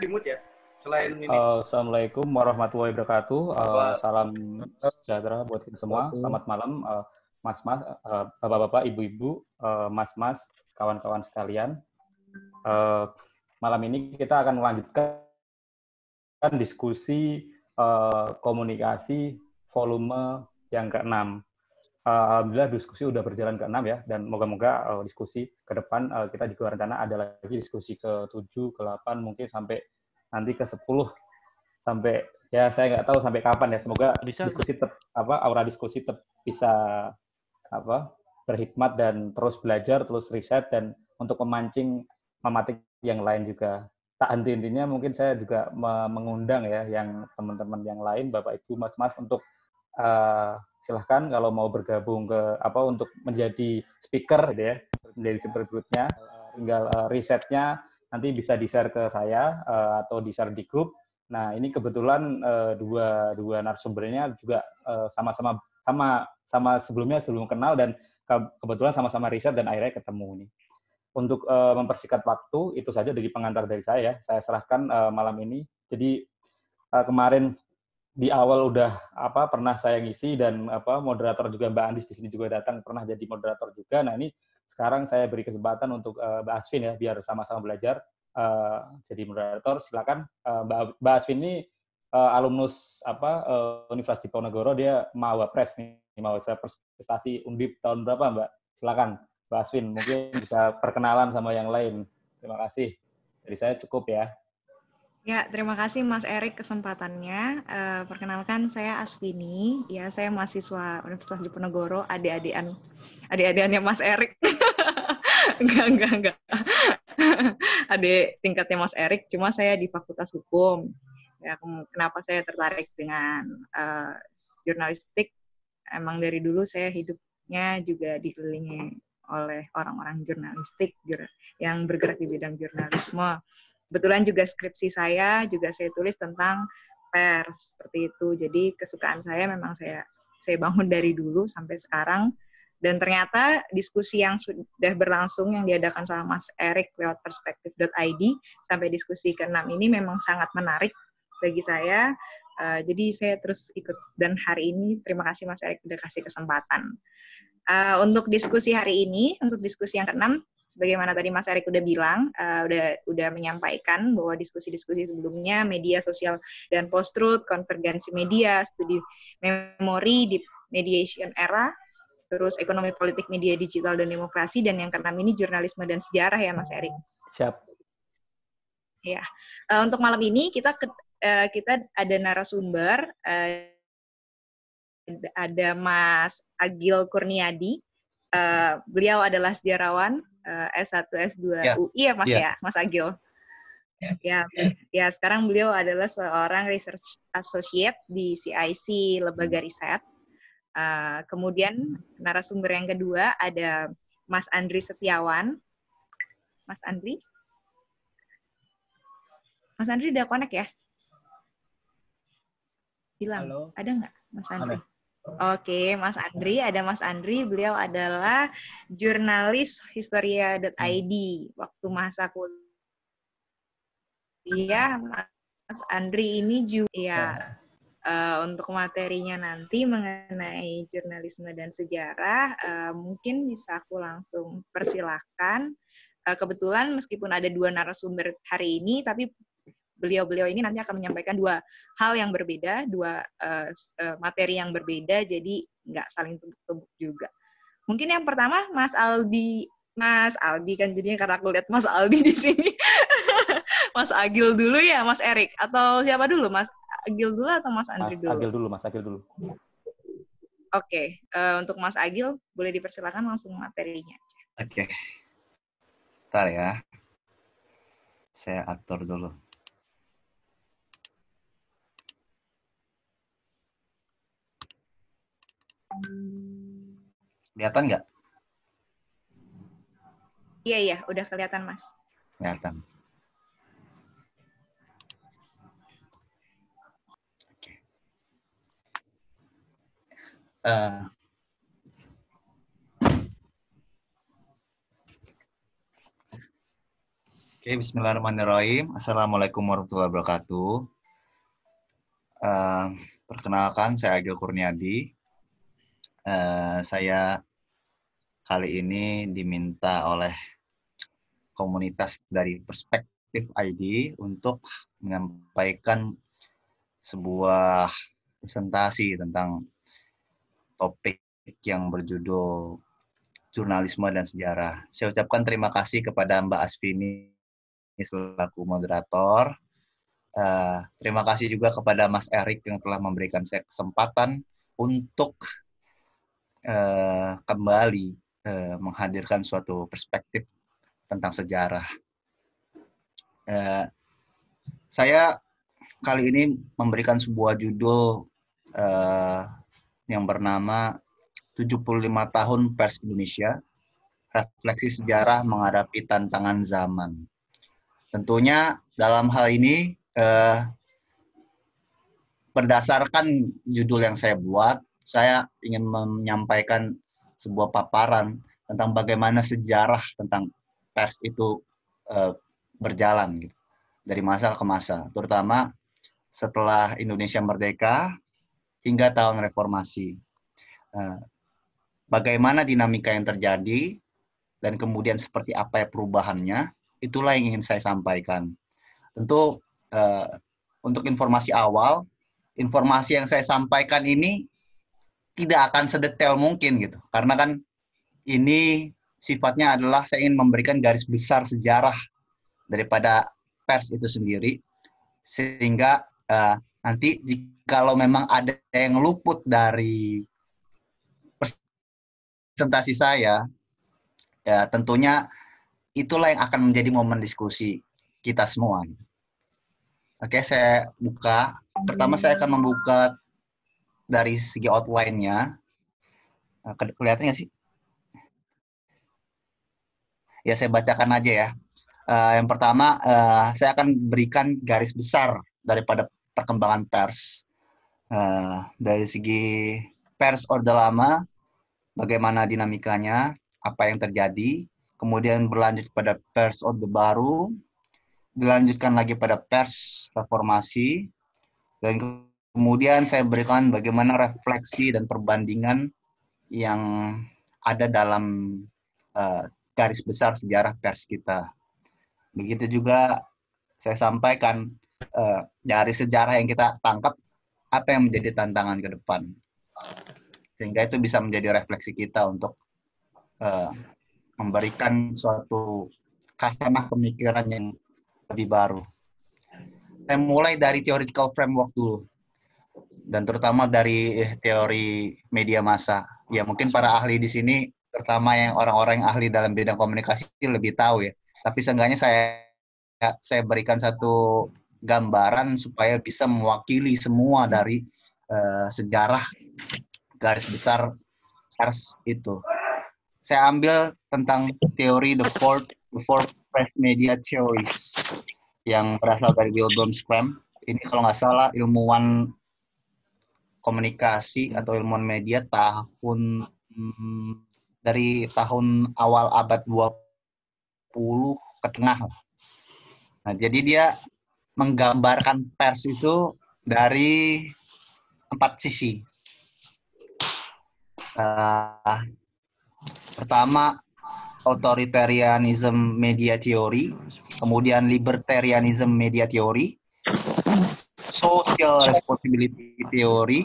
di-mute ya. Selain ini. Assalamualaikum warahmatullahi wabarakatuh. Salam sejahtera buat kita semua. Selamat malam, mas-mas, bapak-bapak, ibu-ibu, mas-mas, kawan-kawan sekalian. Malam ini kita akan melanjutkan diskusi komunikasi volume yang ke-6. Alhamdulillah diskusi udah berjalan ke-6 ya, dan moga-moga diskusi ke depan kita juga rencana ada lagi diskusi ke-7, ke-8, mungkin sampai nanti ke-10, sampai ya saya nggak tahu sampai kapan ya. Semoga diskusi aura diskusi tetap bisa berhikmat dan terus belajar, terus riset, dan untuk memancing mematik yang lain juga. Tak henti-hentinya mungkin saya juga mengundang ya yang teman-teman yang lain, Bapak Ibu, Mas-mas, untuk silahkan kalau mau bergabung ke untuk menjadi speaker gitu ya, menjadi speaker berikutnya. Tinggal risetnya nanti bisa di-share ke saya atau di-share di grup. Nah, ini kebetulan dua narasumbernya juga sama sebelum kenal, dan kebetulan sama-sama riset dan akhirnya ketemu nih. Untuk mempersingkat waktu, itu saja dari pengantar dari saya. Saya serahkan malam ini. Jadi kemarin di awal udah pernah saya ngisi, dan moderator juga Mbak Andis di sini juga datang, pernah jadi moderator juga. Nah, ini sekarang saya beri kesempatan untuk Mbak Asvin ya, biar sama-sama belajar jadi moderator. Silakan Mbak Asvin ini alumnus Universitas Diponegoro, dia Mawapres nih, mahasiswa prestasi Undip tahun berapa, Mbak? Silakan Mbak Asvin, mungkin bisa perkenalan sama yang lain. Terima kasih. Jadi saya cukup ya. Ya, terima kasih Mas Erik kesempatannya. Perkenalkan, saya Asvini. Ya, saya mahasiswa Universitas Diponegoro, adik-adikannya Mas Erik. Enggak. Adik tingkatnya Mas Erik, cuma saya di Fakultas Hukum. Ya, kenapa saya tertarik dengan jurnalistik? Emang dari dulu saya hidupnya juga dikelilingi oleh orang-orang jurnalistik yang bergerak di bidang jurnalisme. Kebetulan juga skripsi saya tulis tentang pers, seperti itu. Jadi kesukaan saya memang saya bangun dari dulu sampai sekarang. Dan ternyata diskusi yang sudah berlangsung yang diadakan sama Mas Erik lewat perspektif.id sampai diskusi ke-6 ini memang sangat menarik bagi saya. Jadi saya terus ikut, dan hari ini terima kasih Mas Erik sudah kasih kesempatan. Untuk diskusi hari ini, untuk diskusi yang ke-6, sebagaimana tadi Mas Erik udah bilang, udah menyampaikan bahwa diskusi-diskusi sebelumnya, media sosial dan post-truth, konvergensi media, studi memori di mediation era, terus ekonomi politik media digital dan demokrasi, dan yang ke-6 ini jurnalisme dan sejarah ya Mas Erik. Siap. Ya, untuk malam ini kita ada narasumber, ada Mas Agil Kurniadi. Beliau adalah sejarawan S1 S2 UI ya Mas ya, Mas Agil. Ya, sekarang beliau adalah seorang research associate di CIC Lembaga Riset. Kemudian narasumber yang kedua ada Mas Andri Setiawan. Mas Andri udah connect ya? Bilang. Halo. Ada nggak Mas Andri? Ada. Oke, Mas Andri, ada Mas Andri, beliau adalah jurnalis historia.id. Waktu masa kuliah, Mas Andri ini juga untuk materinya nanti mengenai jurnalisme dan sejarah, mungkin bisa aku langsung persilahkan. Kebetulan meskipun ada dua narasumber hari ini, tapi beliau-beliau ini nanti akan menyampaikan dua hal yang berbeda, dua materi yang berbeda, jadi nggak saling tumpuk-tumpuk juga. Mungkin yang pertama, Mas Aldi kan jadinya karena aku lihat Mas Aldi di sini. Mas Agil dulu ya, Mas Erik, atau siapa dulu, Mas Agil dulu atau Mas Andri dulu? Mas Agil dulu. Oke, untuk Mas Agil boleh dipersilakan langsung materinya. Oke. Bentar ya. Saya atur dulu. Kelihatan nggak? Iya, udah kelihatan, Mas. Kelihatan. Oke. Oke, bismillahirrahmanirrahim. Assalamualaikum warahmatullahi wabarakatuh. Perkenalkan, saya Agil Kurniadi. Saya kali ini diminta oleh komunitas dari Perspektif ID untuk menyampaikan sebuah presentasi tentang topik yang berjudul jurnalisme dan sejarah. Saya ucapkan terima kasih kepada Mbak Asvini selaku moderator. Terima kasih juga kepada Mas Erik yang telah memberikan saya kesempatan untuk kembali menghadirkan suatu perspektif tentang sejarah. Saya kali ini memberikan sebuah judul yang bernama 75 tahun Pers Indonesia, refleksi sejarah menghadapi tantangan zaman. Tentunya dalam hal ini berdasarkan judul yang saya buat, saya ingin menyampaikan sebuah paparan tentang bagaimana sejarah tentang pers itu berjalan gitu, dari masa ke masa, terutama setelah Indonesia merdeka hingga tahun reformasi. Bagaimana dinamika yang terjadi dan kemudian seperti apa ya perubahannya, itulah yang ingin saya sampaikan. Tentu untuk informasi awal, informasi yang saya sampaikan ini tidak akan sedetail mungkin gitu, karena kan ini sifatnya adalah saya ingin memberikan garis besar sejarah daripada pers itu sendiri, sehingga nanti jikalau memang ada yang luput dari presentasi saya, ya tentunya itulah yang akan menjadi momen diskusi kita semua. Oke, saya buka. Pertama saya akan membuka dari segi outline-nya. Kelihatan nggak sih? Ya, saya bacakan aja ya. Yang pertama, saya akan berikan garis besar daripada perkembangan pers. Dari segi pers Orde Lama, bagaimana dinamikanya, apa yang terjadi, kemudian berlanjut pada pers Orde Baru, dilanjutkan lagi pada pers reformasi, dan kemudian saya berikan bagaimana refleksi dan perbandingan yang ada dalam garis besar sejarah pers kita. Begitu juga saya sampaikan dari sejarah yang kita tangkap, apa yang menjadi tantangan ke depan. Sehingga itu bisa menjadi refleksi kita untuk memberikan suatu khasanah pemikiran yang lebih baru. Saya mulai dari theoretical framework dulu, dan terutama dari teori media massa. Ya mungkin para ahli di sini, terutama yang orang-orang yang ahli dalam bidang komunikasi lebih tahu ya. Tapi seenggaknya saya berikan satu gambaran supaya bisa mewakili semua dari sejarah garis besar pers itu. Saya ambil tentang teori the four press media theories yang berasal dari Wilhelm Schramm. Ini kalau nggak salah ilmuwan komunikasi atau ilmuwan media dari tahun awal abad 20 ke tengah. Nah, jadi dia menggambarkan pers itu dari 4 sisi. Pertama, authoritarianism media theory, kemudian libertarianism media theory, social responsibility theory,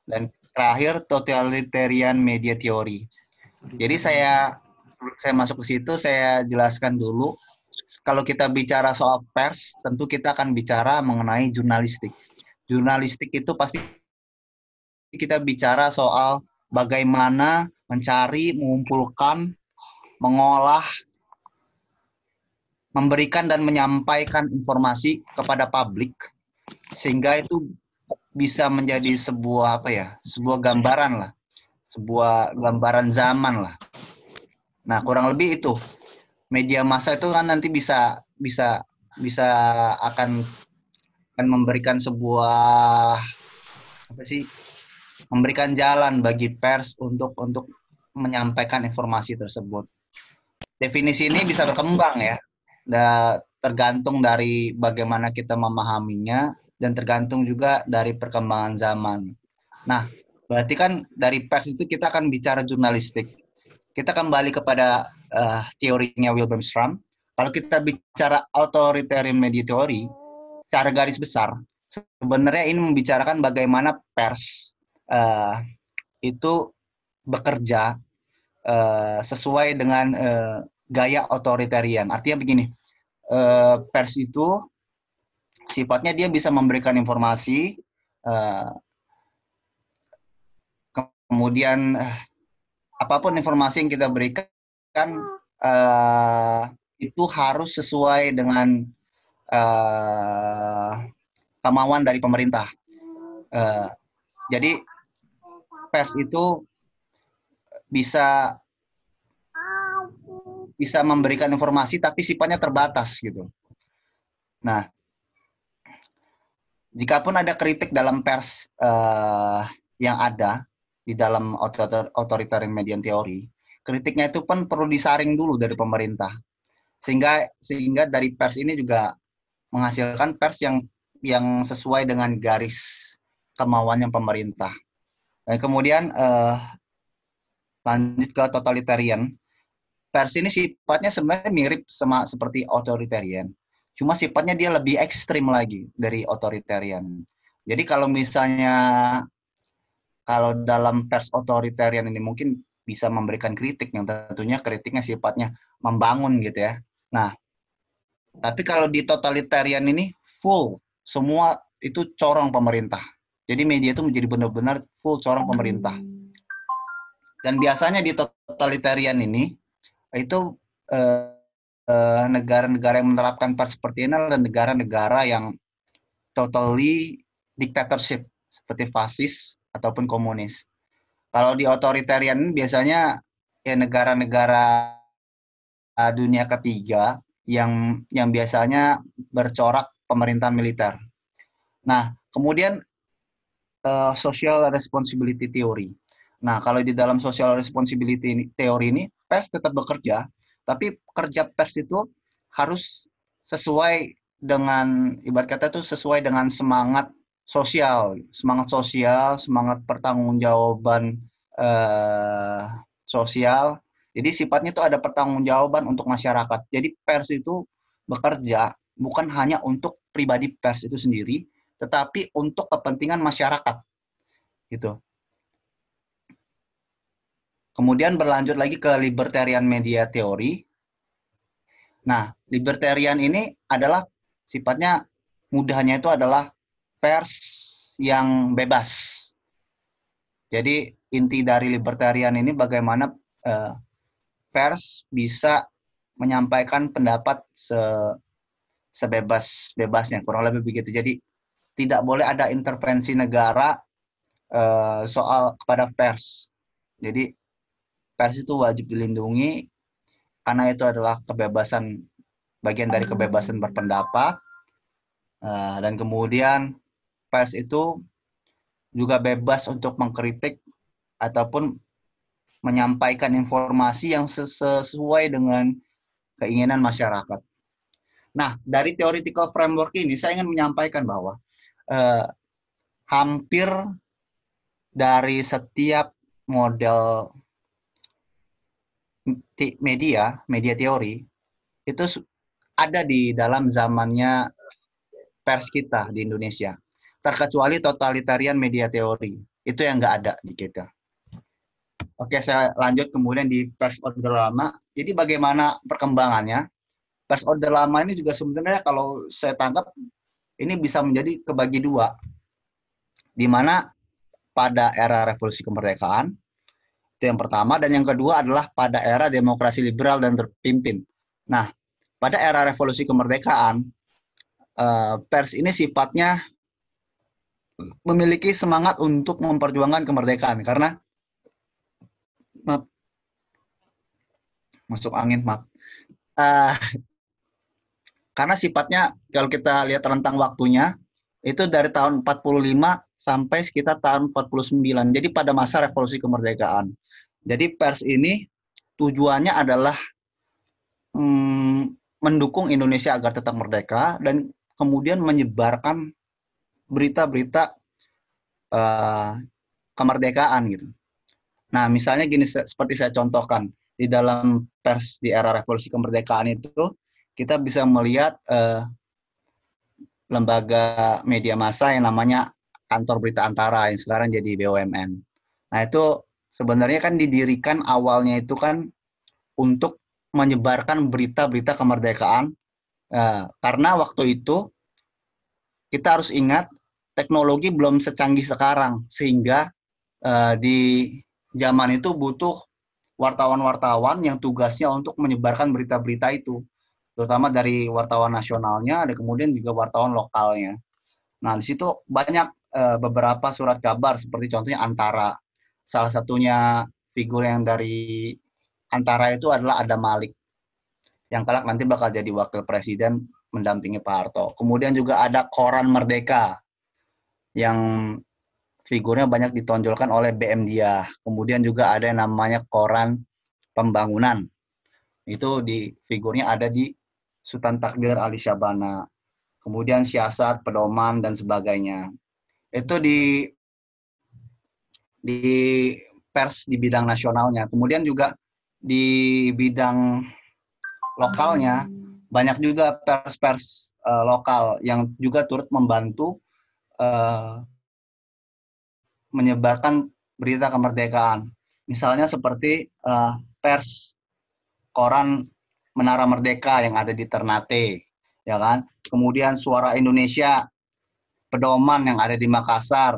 dan terakhir totalitarian media theory. Jadi saya masuk ke situ, saya jelaskan dulu. Kalau kita bicara soal pers, tentu kita akan bicara mengenai jurnalistik. Jurnalistik itu pasti kita bicara soal bagaimana mencari, mengumpulkan, mengolah, memberikan dan menyampaikan informasi kepada publik, sehingga itu bisa menjadi sebuah sebuah gambaran lah, sebuah gambaran zaman lah. Nah, kurang lebih itu. Media massa itu kan nanti bisa akan memberikan sebuah memberikan jalan bagi pers untuk menyampaikan informasi tersebut. Definisi ini bisa berkembang ya. tergantung dari bagaimana kita memahaminya dan tergantung juga dari perkembangan zaman. Nah, berarti kan dari pers itu kita akan bicara jurnalistik. Kita kembali kepada teorinya Wilhelm Schramm. Kalau kita bicara authoritarian media theory, secara garis besar, sebenarnya ini membicarakan bagaimana pers itu bekerja sesuai dengan gaya otoritarian. Artinya begini, pers itu sifatnya dia bisa memberikan informasi, kemudian apapun informasi yang kita berikan itu harus sesuai dengan kemauan dari pemerintah. Jadi pers itu bisa memberikan informasi tapi sifatnya terbatas gitu. Nah, jikapun ada kritik dalam pers yang ada di dalam authoritarian media theory, kritiknya itu pun perlu disaring dulu dari pemerintah. Sehingga dari pers ini juga menghasilkan pers yang sesuai dengan garis kemauannya pemerintah. Dan kemudian lanjut ke totalitarian. Pers ini sifatnya sebenarnya mirip sama seperti authoritarian. Cuma sifatnya dia lebih ekstrim lagi dari authoritarian. Jadi kalau misalnya dalam pers authoritarian ini mungkin bisa memberikan kritik yang tentunya kritiknya sifatnya membangun gitu ya. Nah, tapi kalau di totalitarian ini full semua itu corong pemerintah. Jadi media itu menjadi benar-benar full corong pemerintah. Dan biasanya di totalitarian ini itu negara-negara yang menerapkan pers seperti ini adalah negara-negara yang totally dictatorship seperti fasis ataupun komunis. Kalau di otoritarian ini biasanya ya negara-negara dunia ketiga yang biasanya bercorak pemerintahan militer. Nah, kemudian social responsibility theory. Nah, kalau di dalam social responsibility theory ini, pers tetap bekerja, tapi kerja pers itu harus sesuai dengan, ibarat kata itu sesuai dengan semangat sosial, semangat pertanggungjawaban sosial. Jadi sifatnya itu ada pertanggungjawaban untuk masyarakat. Jadi pers itu bekerja bukan hanya untuk pribadi pers itu sendiri, tetapi untuk kepentingan masyarakat, gitu. Kemudian berlanjut lagi ke libertarian media theory. Nah, libertarian ini adalah sifatnya mudahnya itu adalah pers yang bebas. Jadi inti dari libertarian ini bagaimana pers bisa menyampaikan pendapat sebebas-bebasnya, kurang lebih begitu. Jadi tidak boleh ada intervensi negara soal kepada pers. Jadi pers itu wajib dilindungi karena itu adalah kebebasan, bagian dari kebebasan berpendapat. Dan kemudian pers itu juga bebas untuk mengkritik ataupun menyampaikan informasi yang sesuai dengan keinginan masyarakat. Nah, dari theoretical framework ini saya ingin menyampaikan bahwa hampir dari setiap model media teori itu ada di dalam zamannya pers kita di Indonesia. Terkecuali totalitarian media teori. Itu yang nggak ada di kita. Oke, saya lanjut kemudian di pers Orde Lama. Jadi bagaimana perkembangannya? Pers Orde Lama ini juga sebenarnya kalau saya tangkap ini bisa menjadi kebagi dua. Di mana pada era revolusi kemerdekaan, itu yang pertama, dan yang kedua adalah pada era demokrasi liberal dan terpimpin. Nah, pada era revolusi kemerdekaan, pers ini sifatnya memiliki semangat untuk memperjuangkan kemerdekaan karena masuk angin, maaf. Karena sifatnya kalau kita lihat rentang waktunya itu dari tahun 45 sampai sekitar tahun 49. Jadi pada masa revolusi kemerdekaan. Jadi pers ini tujuannya adalah mendukung Indonesia agar tetap merdeka dan kemudian menyebarkan berita-berita kemerdekaan gitu. Nah, misalnya gini, seperti saya contohkan, di dalam pers di era revolusi kemerdekaan itu, kita bisa melihat lembaga media massa yang namanya Kantor Berita Antara, yang sekarang jadi BUMN. Nah, itu sebenarnya kan didirikan awalnya itu kan untuk menyebarkan berita-berita kemerdekaan, karena waktu itu kita harus ingat teknologi belum secanggih sekarang, sehingga di zaman itu butuh wartawan-wartawan yang tugasnya untuk menyebarkan berita-berita itu, terutama dari wartawan nasionalnya, ada kemudian juga wartawan lokalnya. Nah, di situ banyak beberapa surat kabar, seperti contohnya Antara. Salah satunya figur yang dari Antara itu adalah Adam Malik, yang kelak nanti bakal jadi wakil presiden mendampingi Pak Harto. Kemudian juga ada Koran Merdeka, yang figurnya banyak ditonjolkan oleh BM Dia. Kemudian juga ada yang namanya Koran Pembangunan. Itu figurnya ada di Sultan Takdir Ali Syabana. Kemudian Siasat, Pedoman, dan sebagainya. Itu di pers di bidang nasionalnya. Kemudian juga di bidang lokalnya, banyak juga pers-pers lokal yang juga turut membantu menyebarkan berita kemerdekaan. Misalnya seperti pers koran Menara Merdeka yang ada di Ternate, ya kan? Kemudian Suara Indonesia, Pedoman yang ada di Makassar,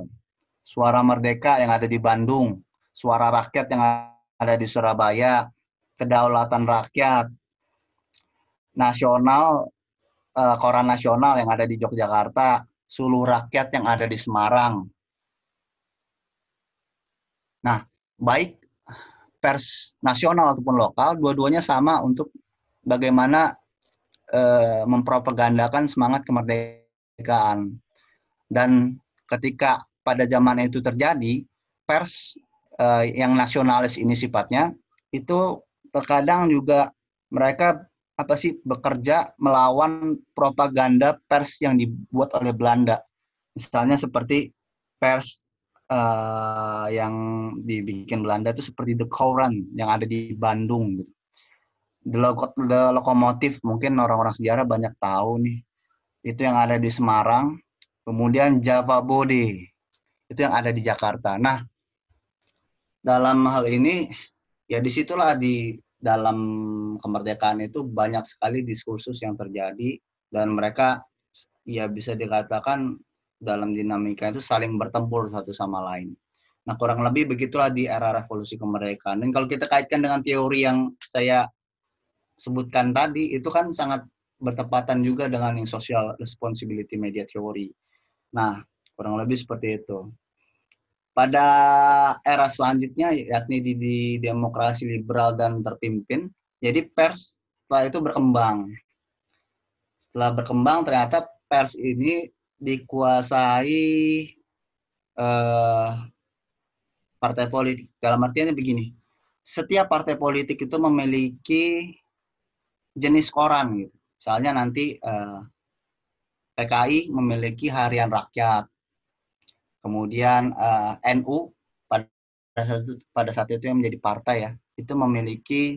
Suara Merdeka yang ada di Bandung, Suara Rakyat yang ada di Surabaya, Kedaulatan Rakyat, Nasional, Koran Nasional yang ada di Yogyakarta, Suluh Rakyat yang ada di Semarang. Nah, baik pers nasional ataupun lokal, dua-duanya sama untuk bagaimana mempropagandakan semangat kemerdekaan. Dan ketika pada zaman itu terjadi, pers yang nasionalis ini sifatnya, itu terkadang juga mereka bekerja melawan propaganda pers yang dibuat oleh Belanda. Misalnya seperti pers yang dibikin Belanda itu seperti The Courant yang ada di Bandung gitu. The Lokomotif, mungkin orang-orang sejarah banyak tahu nih. Itu yang ada di Semarang. Kemudian Java Bode, itu yang ada di Jakarta. Nah, dalam hal ini, ya disitulah di dalam kemerdekaan itu banyak sekali diskursus yang terjadi, dan mereka ya bisa dikatakan dalam dinamika itu saling bertempur satu sama lain. Nah, kurang lebih begitulah di era revolusi kemerdekaan. Dan kalau kita kaitkan dengan teori yang saya sebutkan tadi, itu kan sangat bertepatan juga dengan yang social responsibility media theory. Nah, kurang lebih seperti itu. Pada era selanjutnya, yakni di demokrasi liberal dan terpimpin, jadi pers setelah itu berkembang. Setelah berkembang, ternyata pers ini dikuasai partai politik. Dalam artiannya begini, setiap partai politik itu memiliki jenis koran gitu. Misalnya nanti PKI memiliki Harian Rakyat, kemudian NU pada saat itu yang menjadi partai ya, itu memiliki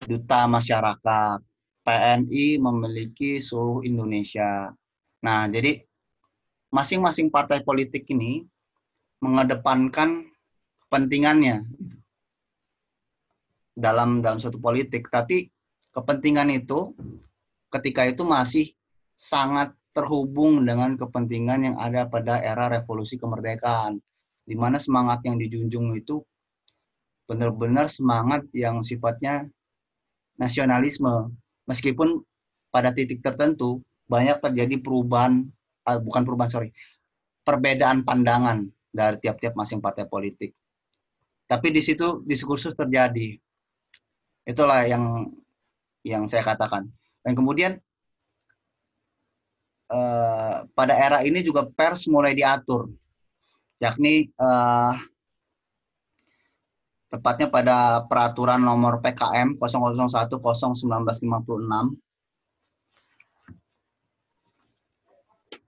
Duta Masyarakat, PNI memiliki Seluruh Indonesia. Nah, jadi masing-masing partai politik ini mengedepankan kepentingannya dalam suatu politik, tapi kepentingan itu ketika itu masih sangat terhubung dengan kepentingan yang ada pada era revolusi kemerdekaan, di mana semangat yang dijunjung itu benar-benar semangat yang sifatnya nasionalisme. Meskipun pada titik tertentu banyak terjadi perbedaan pandangan dari tiap-tiap masing partai politik. Tapi di situ diskursus terjadi. Itulah yang saya katakan. Dan kemudian pada era ini juga pers mulai diatur, yakni tepatnya pada peraturan nomor PKM 001/1956.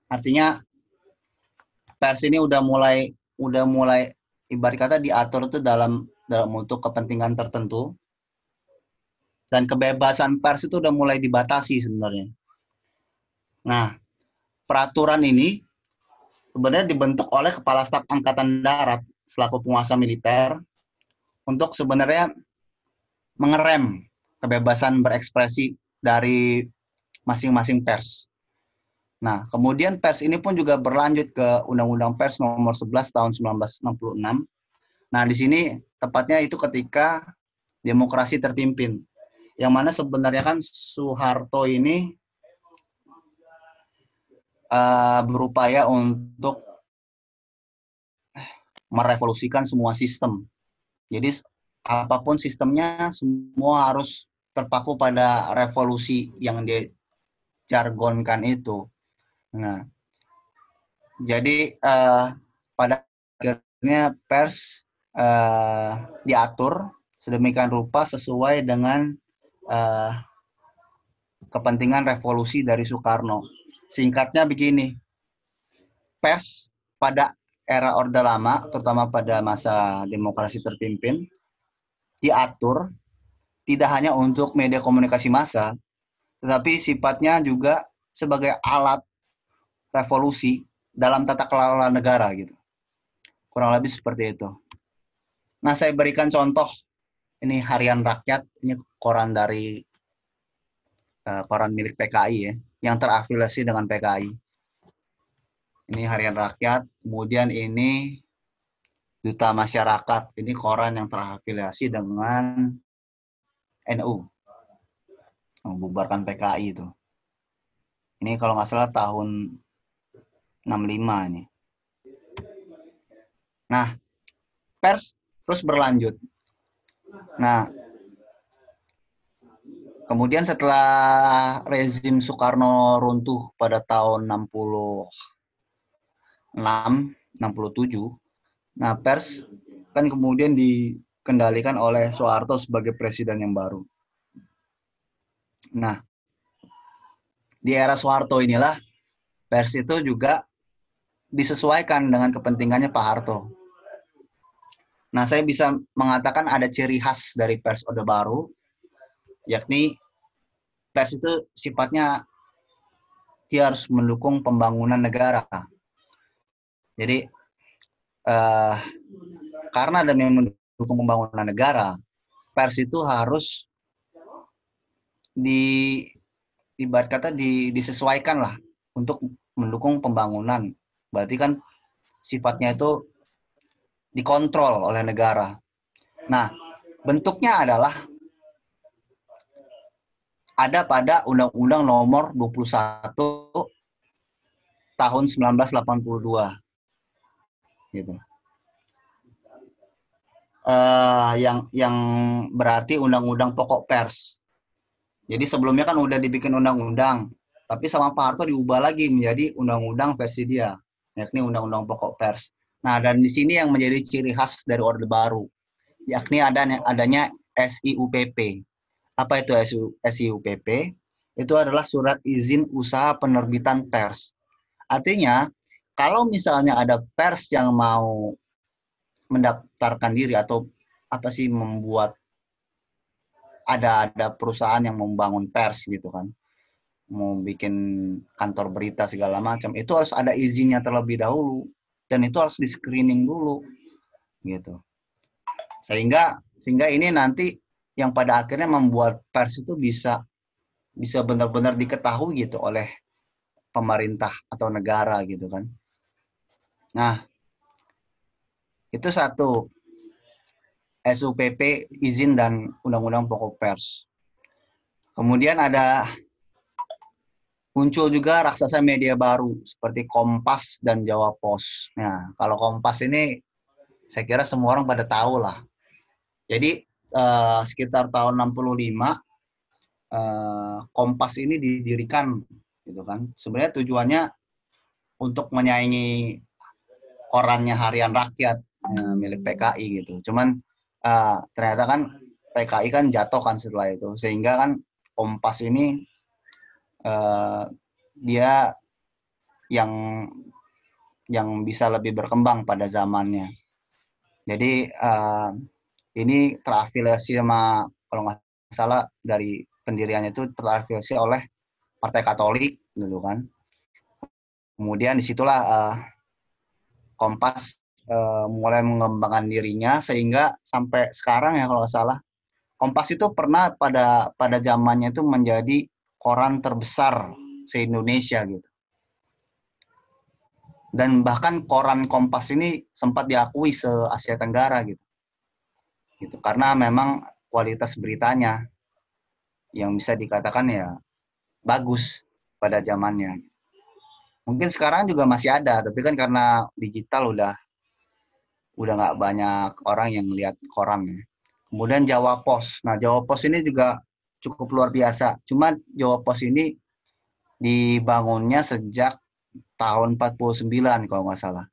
Artinya pers ini udah mulai ibarat kata diatur tuh dalam untuk kepentingan tertentu, dan kebebasan pers itu udah mulai dibatasi sebenarnya. Nah, peraturan ini sebenarnya dibentuk oleh Kepala Staf Angkatan Darat selaku penguasa militer untuk sebenarnya mengerem kebebasan berekspresi dari masing-masing pers. Nah, kemudian pers ini pun juga berlanjut ke Undang-Undang Pers nomor 11 tahun 1966. Nah, di sini tepatnya itu ketika demokrasi terpimpin. Yang mana sebenarnya kan Soeharto ini berupaya untuk merevolusikan semua sistem. Jadi apapun sistemnya, semua harus terpaku pada revolusi yang dijargonkan itu. Nah, jadi pada akhirnya pers diatur sedemikian rupa sesuai dengan kepentingan revolusi dari Soekarno. Singkatnya begini, pers pada era Orde Lama, terutama pada masa demokrasi terpimpin, diatur tidak hanya untuk media komunikasi massa, tetapi sifatnya juga sebagai alat revolusi dalam tata kelola negara gitu. Kurang lebih seperti itu. Nah, saya berikan contoh, ini Harian Rakyat, ini koran dari koran milik PKI ya, yang terafiliasi dengan PKI. Ini Harian Rakyat, kemudian ini Duta Masyarakat, ini koran yang terafiliasi dengan NU, membubarkan PKI itu. Ini kalau nggak salah tahun 65 ini. Nah, pers terus berlanjut. Nah, kemudian setelah rezim Soekarno runtuh pada tahun 66, 67, nah pers kan kemudian dikendalikan oleh Soeharto sebagai presiden yang baru. Nah, di era Soeharto inilah pers itu juga disesuaikan dengan kepentingannya Pak Harto. Nah, saya bisa mengatakan ada ciri khas dari pers Orde Baru, yakni pers itu sifatnya dia harus mendukung pembangunan negara. Jadi, karena demi mendukung pembangunan negara, pers itu harus ibarat kata disesuaikan lah untuk mendukung pembangunan. Berarti kan sifatnya itu dikontrol oleh negara. Nah, bentuknya adalah ada pada Undang-Undang Nomor 21 tahun 1982. Gitu. Yang berarti Undang-Undang Pokok Pers. Jadi sebelumnya kan udah dibikin undang-undang, tapi sama Pak Harto diubah lagi menjadi undang-undang versi dia, yakni Undang-Undang Pokok Pers. Nah, dan di sini yang menjadi ciri khas dari Orde Baru, yakni adanya SIUPP. Apa itu SIUPP? Itu adalah Surat Izin Usaha Penerbitan Pers. Artinya, kalau misalnya ada pers yang mau mendaftarkan diri atau membuat ada perusahaan yang membangun pers gitu kan, mau bikin kantor berita segala macam, itu harus ada izinnya terlebih dahulu dan itu harus di screening dulu gitu, sehingga ini nanti yang pada akhirnya membuat pers itu bisa benar-benar diketahui gitu oleh pemerintah atau negara gitu kan. Nah, itu satu, SUPP, izin dan Undang-Undang Pokok Pers. Kemudian muncul juga raksasa media baru seperti Kompas dan Jawa Pos. Nah, kalau Kompas ini saya kira semua orang pada tahu lah. Jadi sekitar tahun 65 Kompas ini didirikan gitu kan. Sebenarnya tujuannya untuk menyaingi korannya Harian Rakyat milik PKI gitu. Cuman ternyata kan PKI kan jatuh kan setelah itu, sehingga kan Kompas ini dia yang bisa lebih berkembang pada zamannya. Jadi ini terafiliasi sama, kalau nggak salah dari pendiriannya itu terafiliasi oleh Partai Katolik dulu kan. Kemudian disitulah Kompas mulai mengembangkan dirinya sehingga sampai sekarang ya kalau nggak salah, Kompas itu pernah pada zamannya itu menjadi koran terbesar se-Indonesia gitu. Dan bahkan koran Kompas ini sempat diakui se-Asia Tenggara gitu. Karena memang kualitas beritanya yang bisa dikatakan ya bagus pada zamannya. Mungkin sekarang juga masih ada, tapi kan karena digital udah nggak banyak orang yang lihat koran ya. Kemudian Jawa Pos. Nah, Jawa Pos ini juga cukup luar biasa. Cuma Jawa Pos ini dibangunnya sejak tahun 49 kalau nggak salah.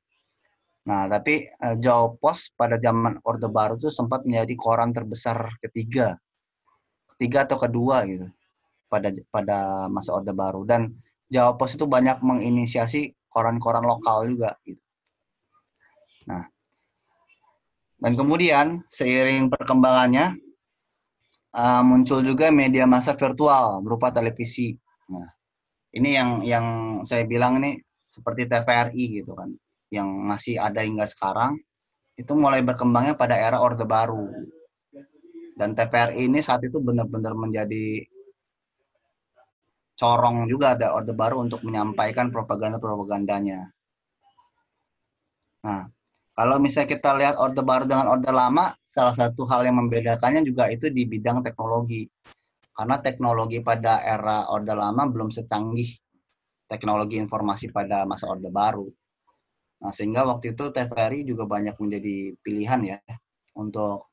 Nah, tapi Jawa Pos pada zaman Orde Baru itu sempat menjadi koran terbesar ketiga atau kedua gitu pada masa Orde Baru. Dan Jawa Pos itu banyak menginisiasi koran-koran lokal juga gitu. Nah, dan kemudian seiring perkembangannya muncul juga media massa virtual berupa televisi. Nah, ini yang saya bilang ini seperti TVRI gitu kan, yang masih ada hingga sekarang. Itu mulai berkembangnya pada era Orde Baru. Dan TVRI ini saat itu benar-benar menjadi corong juga ada Orde Baru untuk menyampaikan propaganda-propagandanya. Nah, kalau misalnya kita lihat Orde Baru dengan Orde Lama, salah satu hal yang membedakannya juga itu di bidang teknologi. Karena teknologi pada era Orde Lama belum secanggih teknologi informasi pada masa Orde Baru. Nah, sehingga waktu itu TVRI juga banyak menjadi pilihan ya untuk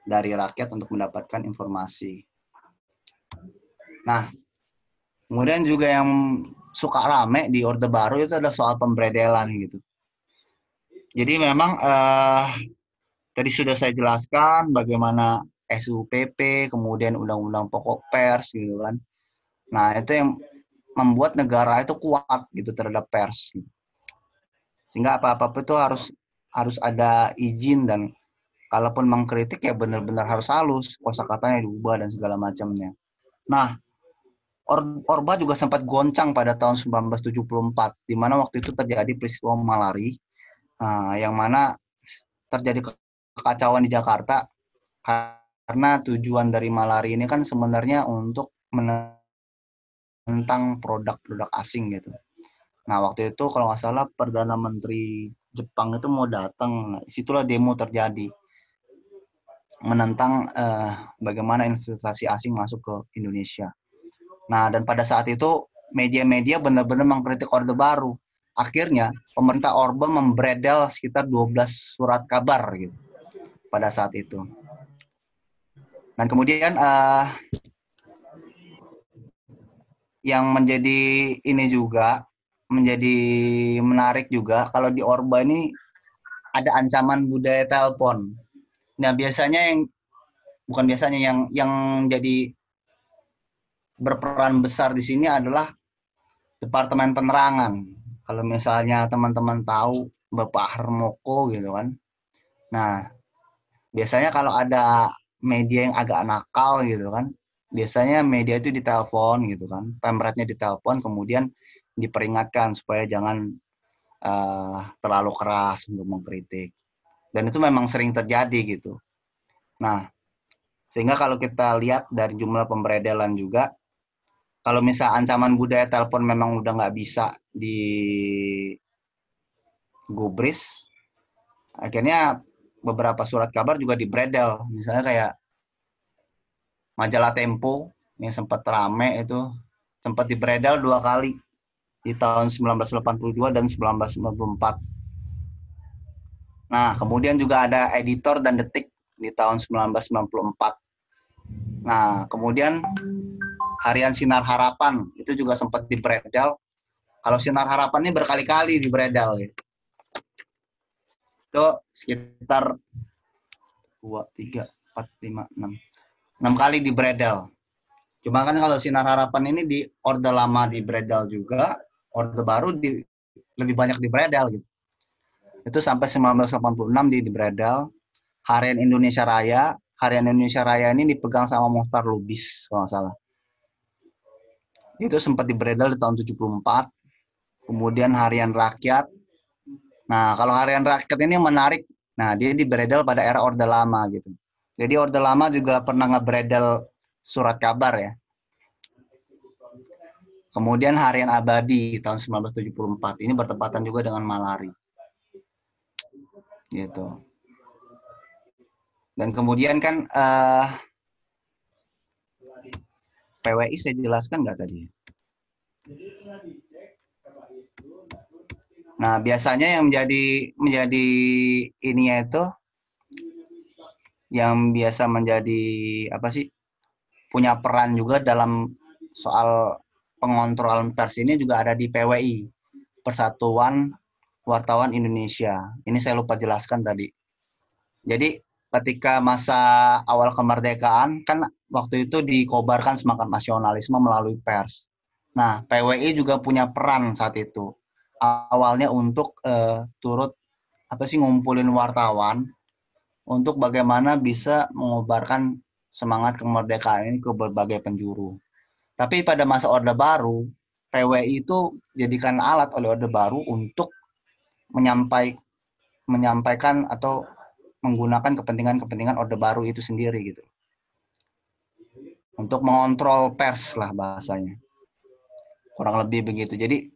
dari rakyat untuk mendapatkan informasi. Nah, kemudian juga yang suka rame di Orde Baru itu ada soal pemberedelan gitu. Jadi memang tadi sudah saya jelaskan bagaimana SUPP, kemudian Undang-Undang Pokok Pers gitu kan. Nah, itu yang membuat negara itu kuat gitu terhadap pers. Sehingga apa-apa itu harus ada izin, dan kalaupun mengkritik ya benar-benar harus halus, kosakatanya diubah dan segala macamnya. Nah, Orba juga sempat goncang pada tahun 1974, di mana waktu itu terjadi peristiwa Malari, yang mana terjadi kekacauan di Jakarta, karena tujuan dari Malari ini kan sebenarnya untuk menentang produk-produk asing gitu. Nah, waktu itu kalau nggak salah Perdana Menteri Jepang itu mau datang, disitulah demo terjadi, menentang bagaimana investasi asing masuk ke Indonesia. Nah, dan pada saat itu media-media benar-benar mengkritik Orde Baru. Akhirnya pemerintah Orba membredel sekitar 12 surat kabar gitu pada saat itu. Dan kemudian yang menjadi ini juga menjadi menarik juga, kalau di Orba ini ada ancaman budaya telepon. Nah, biasanya yang jadi berperan besar di sini adalah Departemen Penerangan. Kalau misalnya teman-teman tahu Bapak Harmoko gitu kan. Nah, biasanya kalau ada media yang agak nakal gitu kan, biasanya media itu ditelepon gitu kan, pemretnya ditelepon, kemudian diperingatkan supaya jangan terlalu keras untuk mengkritik. Dan itu memang sering terjadi gitu. Nah, sehingga kalau kita lihat dari jumlah pemberedelan juga, kalau misal ancaman budaya telepon memang udah nggak bisa digubris, akhirnya beberapa surat kabar juga dibredel. Misalnya kayak majalah Tempo yang sempat rame itu, sempat dibredel 2 kali di tahun 1982 dan 1994. Nah, kemudian juga ada Editor dan Detik di tahun 1994. Nah, kemudian Harian Sinar Harapan itu juga sempat dibredel. Kalau Sinar Harapan ini berkali-kali dibredel. itu sekitar 2, 3, 4, 5, 6. 6 kali di Bredel. Cuma kan kalau Sinar Harapan ini di Orde Lama di Bredel juga, Orde Baru lebih banyak di Bredel gitu. Itu sampai 1986 di Bredel. Harian Indonesia Raya ini dipegang sama Mohtar Lubis kalau nggak salah. Itu sempat di Bredel di tahun 74. Kemudian Harian Rakyat. Nah, kalau Harian Rakyat ini menarik. Nah, dia di Bredel pada era Orde Lama gitu. Jadi Orde Lama juga pernah nge-Bredel Surat Kabar ya. Kemudian Harian Abadi tahun 1974. Ini bertepatan juga dengan Malari. Gitu. Dan kemudian kan PWI saya jelaskan nggak tadi? Nah, biasanya yang menjadi ininya itu yang biasa menjadi apa sih? Punya peran juga dalam soal pengontrolan pers ini juga ada di PWI, Persatuan Wartawan Indonesia. Ini saya lupa jelaskan tadi. Jadi ketika masa awal kemerdekaan kan waktu itu dikobarkan semangat nasionalisme melalui pers. Nah, PWI juga punya peran saat itu. Awalnya untuk turut ngumpulin wartawan untuk bagaimana bisa mengobarkan semangat kemerdekaan ini ke berbagai penjuru. Tapi pada masa Orde Baru, PWI itu jadikan alat oleh Orde Baru untuk menyampaikan atau menggunakan kepentingan-kepentingan Orde Baru itu sendiri gitu. Untuk mengontrol pers lah bahasanya. Kurang lebih begitu. Jadi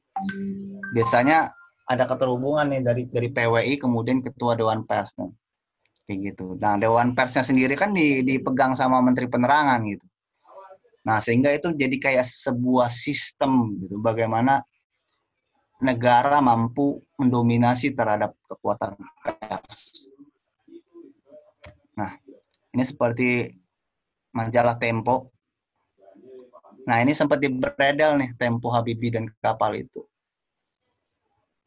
biasanya ada keterhubungan nih dari PWI kemudian Ketua Dewan Pers nih. Kayak gitu. Nah, Dewan Persnya sendiri kan dipegang sama Menteri Penerangan gitu. Nah, sehingga itu jadi kayak sebuah sistem gitu, bagaimana negara mampu mendominasi terhadap kekuatan pers. Nah, ini seperti majalah Tempo. Nah, ini sempat dibredel nih, Tempo Habibie dan kapal itu.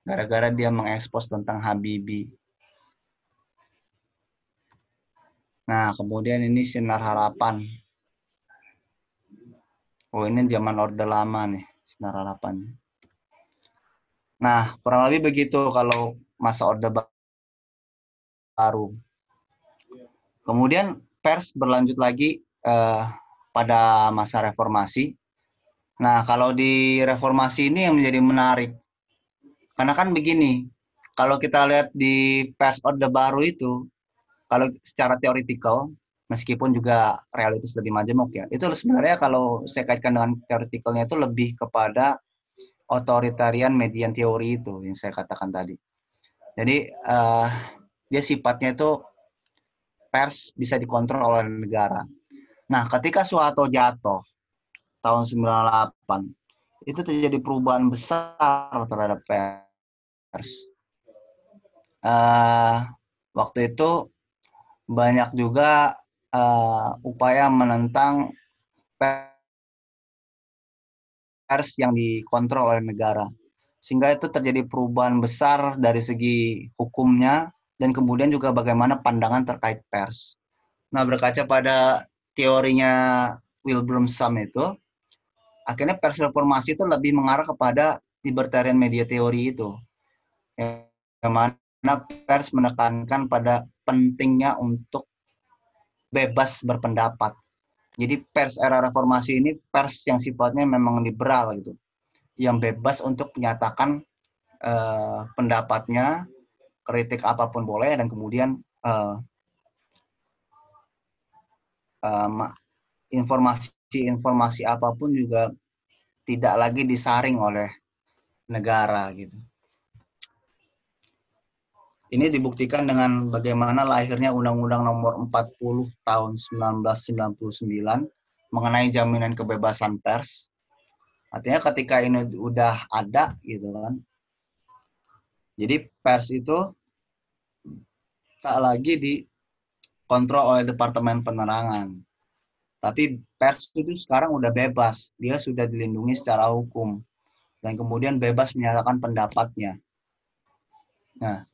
Gara-gara dia mengekspos tentang Habibie. Nah, kemudian ini Sinar Harapan. Oh, ini zaman Orde Lama nih, Sinar Harapan. Nah, kurang lebih begitu kalau masa Orde Baru. Kemudian pers berlanjut lagi pada masa reformasi. Nah, kalau di reformasi ini yang menjadi menarik. Karena kan begini, kalau kita lihat di pers Orde Baru itu, kalau secara teoritikal, meskipun juga realitas lebih majemuk ya, itu sebenarnya kalau saya kaitkan dengan teoritikalnya itu lebih kepada authoritarian median teori itu yang saya katakan tadi. Jadi dia sifatnya itu pers bisa dikontrol oleh negara. Nah, ketika Soeharto jatuh tahun 98, itu terjadi perubahan besar terhadap pers. Waktu itu banyak juga upaya menentang pers yang dikontrol oleh negara. Sehingga itu terjadi perubahan besar dari segi hukumnya dan kemudian juga bagaimana pandangan terkait pers. Nah, berkaca pada teorinya Wilbraham Sum itu, akhirnya pers reformasi itu lebih mengarah kepada libertarian media teori itu. Yang mana pers menekankan pada pentingnya untuk bebas berpendapat. Jadi pers era reformasi ini pers yang sifatnya memang liberal gitu, yang bebas untuk menyatakan pendapatnya, kritik apapun boleh, dan kemudian informasi apapun juga tidak lagi disaring oleh negara gitu. Ini dibuktikan dengan bagaimana lahirnya Undang-Undang Nomor 40 tahun 1999 mengenai jaminan kebebasan pers. Artinya ketika ini udah ada gitu kan. Jadi pers itu tak lagi dikontrol oleh Departemen Penerangan. Tapi pers itu sekarang udah bebas, dia sudah dilindungi secara hukum dan kemudian bebas menyatakan pendapatnya. Nah,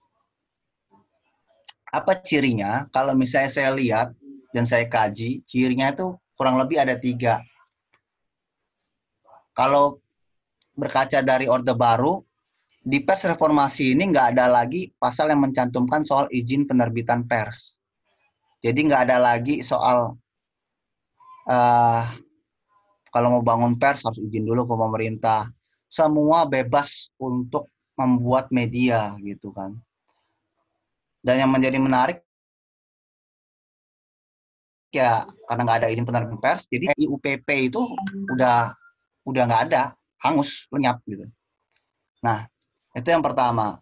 Apa cirinya? Kalau misalnya saya lihat dan saya kaji, cirinya itu kurang lebih ada 3. Kalau berkaca dari Orde Baru, di pers reformasi ini nggak ada lagi pasal yang mencantumkan soal izin penerbitan pers. Jadi nggak ada lagi soal kalau mau bangun pers harus izin dulu ke pemerintah. Semua bebas untuk membuat media gitu kan. Dan yang menjadi menarik ya karena nggak ada izin penerbitan pers, jadi IUPP itu udah nggak ada, hangus, lenyap gitu. Nah, itu yang pertama.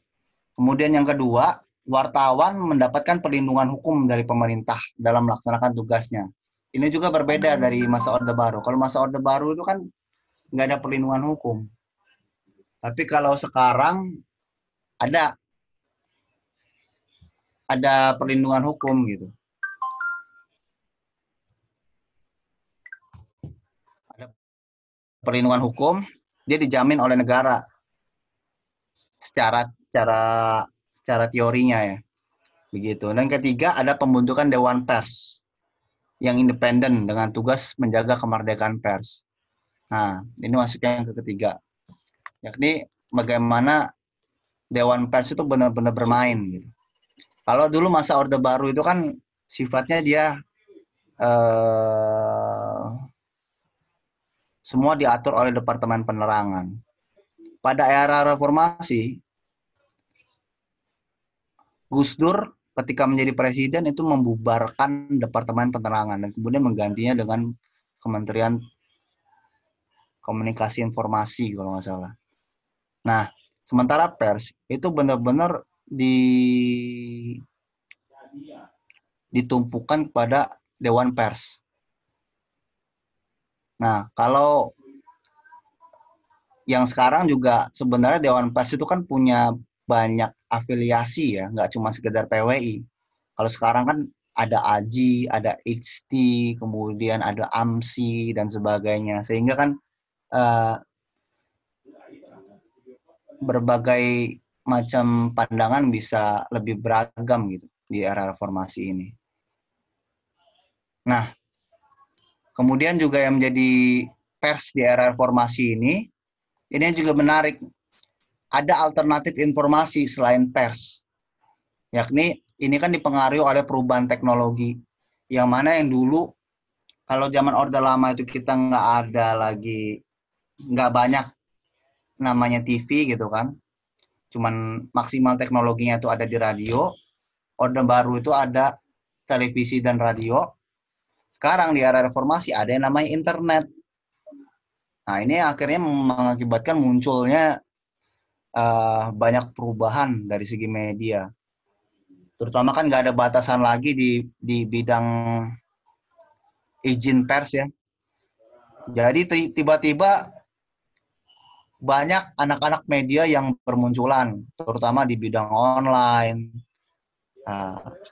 Kemudian yang kedua, wartawan mendapatkan perlindungan hukum dari pemerintah dalam melaksanakan tugasnya. Ini juga berbeda dari masa Orde Baru. Kalau masa Orde Baru itu kan nggak ada perlindungan hukum. Tapi kalau sekarang ada perlindungan hukum gitu. Ada perlindungan hukum, dia dijamin oleh negara secara teorinya ya. Begitu. Dan ketiga, ada pembentukan Dewan Pers yang independen dengan tugas menjaga kemerdekaan pers. Nah, ini masuk yang ketiga. Yakni bagaimana Dewan Pers itu benar-benar bermain. Gitu. Kalau dulu masa Orde Baru itu kan sifatnya dia semua diatur oleh Departemen Penerangan. Pada era reformasi, Gus Dur ketika menjadi presiden itu membubarkan Departemen Penerangan dan kemudian menggantinya dengan Kementerian Komunikasi Informasi kalau nggak salah. Nah, sementara pers itu benar-benar ditumpukan kepada Dewan Pers. Nah, kalau yang sekarang juga sebenarnya Dewan Pers itu kan punya banyak afiliasi ya, nggak cuma sekedar PWI. Kalau sekarang kan ada AJI, ada HT, kemudian ada AMSI dan sebagainya. Sehingga kan berbagai macam pandangan bisa lebih beragam gitu di era reformasi ini. Nah, kemudian juga yang menjadi pers di era reformasi ini juga menarik. Ada alternatif informasi selain pers. Yakni ini kan dipengaruhi oleh perubahan teknologi. Yang mana yang dulu, kalau zaman Orde Lama itu kita nggak banyak namanya TV gitu kan. Cuman maksimal teknologinya itu ada di radio. Orde Baru itu ada televisi dan radio. Sekarang di era reformasi ada yang namanya internet. Nah, ini akhirnya mengakibatkan munculnya banyak perubahan dari segi media. Terutama kan nggak ada batasan lagi di bidang izin pers ya. Jadi tiba-tiba banyak anak-anak media yang bermunculan, terutama di bidang online,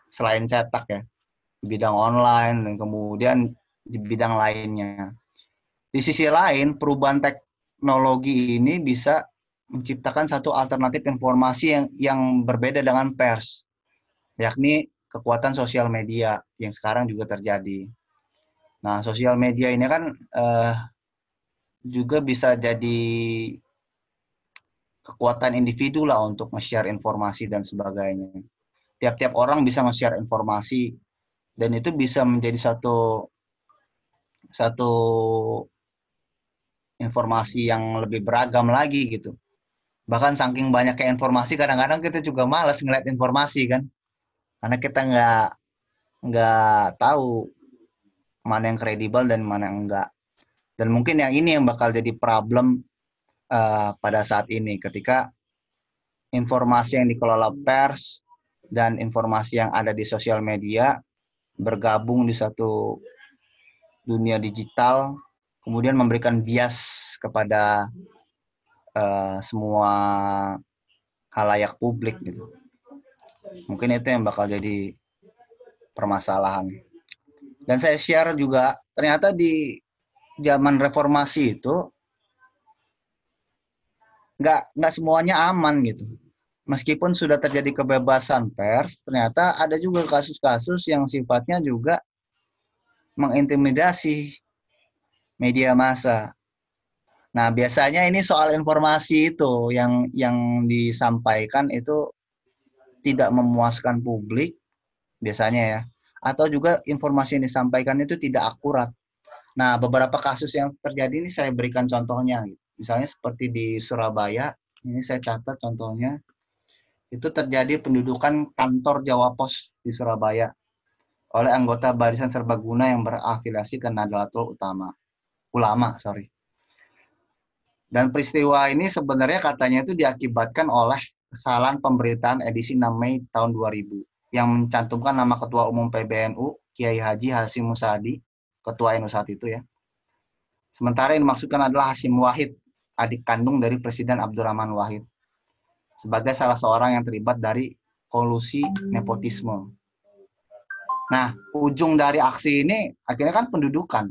selain cetak ya, di bidang online dan kemudian di bidang lainnya. Di sisi lain, perubahan teknologi ini bisa menciptakan satu alternatif informasi yang berbeda dengan pers, yakni kekuatan sosial media yang sekarang juga terjadi. Nah, sosial media ini kan juga bisa jadi kekuatan individu lah untuk nge-share informasi dan sebagainya. Tiap-tiap orang bisa nge-share informasi dan itu bisa menjadi satu informasi yang lebih beragam lagi gitu. Bahkan saking banyaknya informasi, kadang-kadang kita juga malas ngeliat informasi kan, karena kita nggak tahu mana yang kredibel dan mana yang enggak. Dan mungkin yang ini yang bakal jadi problem pada saat ini, ketika informasi yang dikelola pers dan informasi yang ada di sosial media bergabung di satu dunia digital, kemudian memberikan bias kepada semua halayak publik gitu. Mungkin itu yang bakal jadi permasalahan. Dan saya share juga, ternyata di zaman reformasi itu nggak semuanya aman gitu. meskipun sudah terjadi kebebasan pers, ternyata ada juga kasus-kasus yang sifatnya juga mengintimidasi media massa. Nah, biasanya ini soal informasi itu yang disampaikan itu tidak memuaskan publik biasanya ya. Atau juga informasi yang disampaikan itu tidak akurat. Nah, beberapa kasus yang terjadi ini saya berikan contohnya. Misalnya seperti di Surabaya, ini saya catat contohnya. Itu terjadi pendudukan kantor Jawa Pos di Surabaya oleh anggota Barisan Serbaguna yang berafiliasi ke Nahdlatul Ulama. Dan peristiwa ini sebenarnya katanya itu diakibatkan oleh kesalahan pemberitaan edisi 6 Mei tahun 2000 yang mencantumkan nama Ketua Umum PBNU, Kiai Haji Hasyim Musadi, Ketua NU saat itu ya. Sementara yang dimaksudkan adalah Hasyim Wahid, adik kandung dari Presiden Abdurrahman Wahid, sebagai salah seorang yang terlibat dari kolusi nepotisme. Nah, ujung dari aksi ini akhirnya kan pendudukan.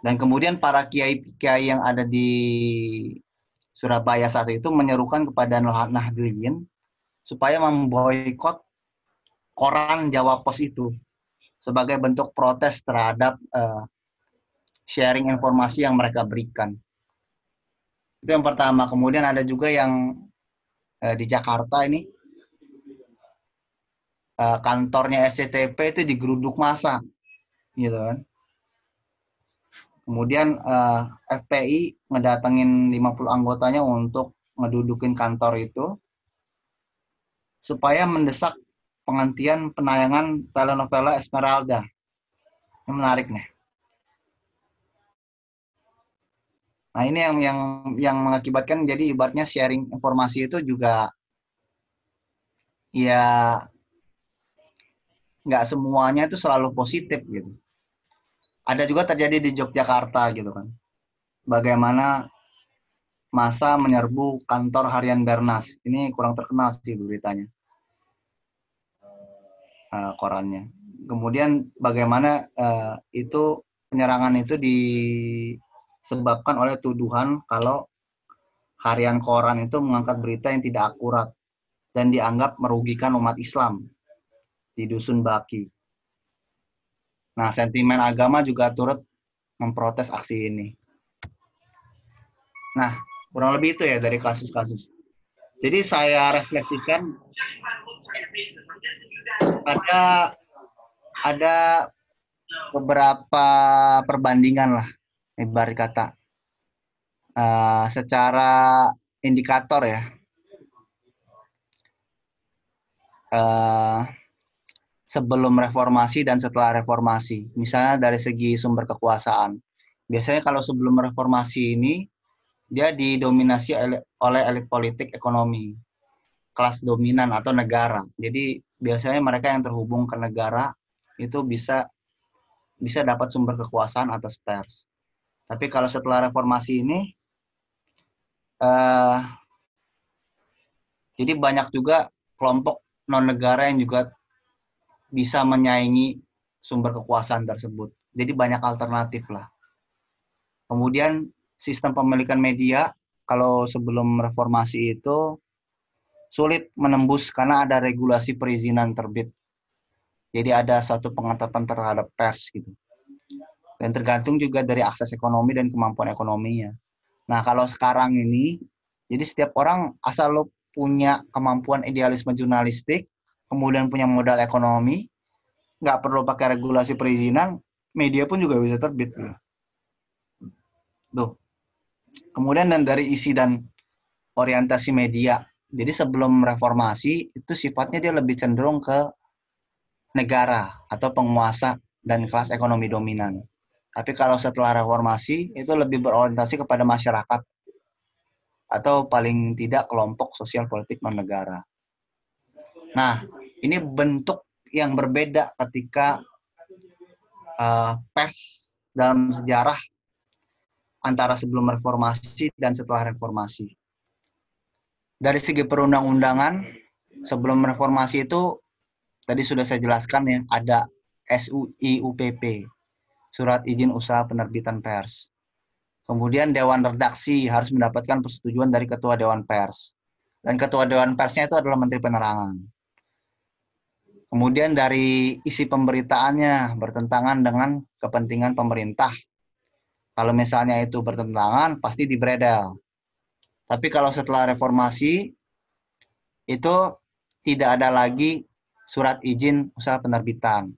Dan kemudian para kiai-kiai yang ada di Surabaya saat itu menyerukan kepada Nahdliyin supaya memboikot koran Jawa Pos itu sebagai bentuk protes terhadap sharing informasi yang mereka berikan. Itu yang pertama. Kemudian ada juga yang di Jakarta ini, kantornya SCTP itu digeruduk massa, gitu kan. Kemudian FPI ngedatengin 50 anggotanya untuk ngedudukin kantor itu supaya mendesak penghentian penayangan telenovela Esmeralda. Ini menarik nih. Nah, ini yang mengakibatkan jadi ibaratnya sharing informasi itu juga ya nggak semuanya itu selalu positif gitu. Ada juga terjadi di Yogyakarta gitu kan. Bagaimana massa menyerbu kantor harian Bernas. Ini kurang terkenal sih beritanya. Korannya. Kemudian bagaimana itu penyerangan itu disebabkan oleh tuduhan kalau harian koran itu mengangkat berita yang tidak akurat dan dianggap merugikan umat Islam di Dusun Baki. Nah, sentimen agama juga turut memprotes aksi ini. Nah, kurang lebih itu ya dari kasus-kasus. Jadi saya refleksikan ada beberapa perbandingan lah, ibarat kata secara indikator ya. Sebelum reformasi dan setelah reformasi. Misalnya dari segi sumber kekuasaan. Biasanya kalau sebelum reformasi ini, dia didominasi oleh elit politik ekonomi, kelas dominan atau negara. Jadi biasanya mereka yang terhubung ke negara itu bisa dapat sumber kekuasaan atas pers. Tapi kalau setelah reformasi ini, jadi banyak juga kelompok non-negara yang juga bisa menyaingi sumber kekuasaan tersebut. Jadi banyak alternatif lah. Kemudian sistem pemilikan media, kalau sebelum reformasi itu sulit menembus karena ada regulasi perizinan terbit. Jadi ada satu pengetatan terhadap pers gitu. Dan tergantung juga dari akses ekonomi dan kemampuan ekonominya. Nah, kalau sekarang ini, jadi setiap orang asal lo punya kemampuan idealisme jurnalistik, kemudian punya modal ekonomi, nggak perlu pakai regulasi perizinan, media pun juga bisa terbit. Tuh. Kemudian dan dari isi dan orientasi media. Jadi sebelum reformasi, itu sifatnya dia lebih cenderung ke negara atau penguasa dan kelas ekonomi dominan. Tapi kalau setelah reformasi, itu lebih berorientasi kepada masyarakat atau paling tidak kelompok sosial politik non-negara. Nah, ini bentuk yang berbeda ketika pers dalam sejarah antara sebelum reformasi dan setelah reformasi. Dari segi perundang-undangan, sebelum reformasi itu, tadi sudah saya jelaskan ya, ada SUI UPP, Surat Izin Usaha Penerbitan Pers. Kemudian Dewan Redaksi harus mendapatkan persetujuan dari Ketua Dewan Pers. Dan Ketua Dewan Persnya itu adalah Menteri Penerangan. Kemudian dari isi pemberitaannya bertentangan dengan kepentingan pemerintah. Kalau misalnya itu bertentangan, pasti dibredel. Tapi kalau setelah reformasi, itu tidak ada lagi surat izin usaha penerbitan.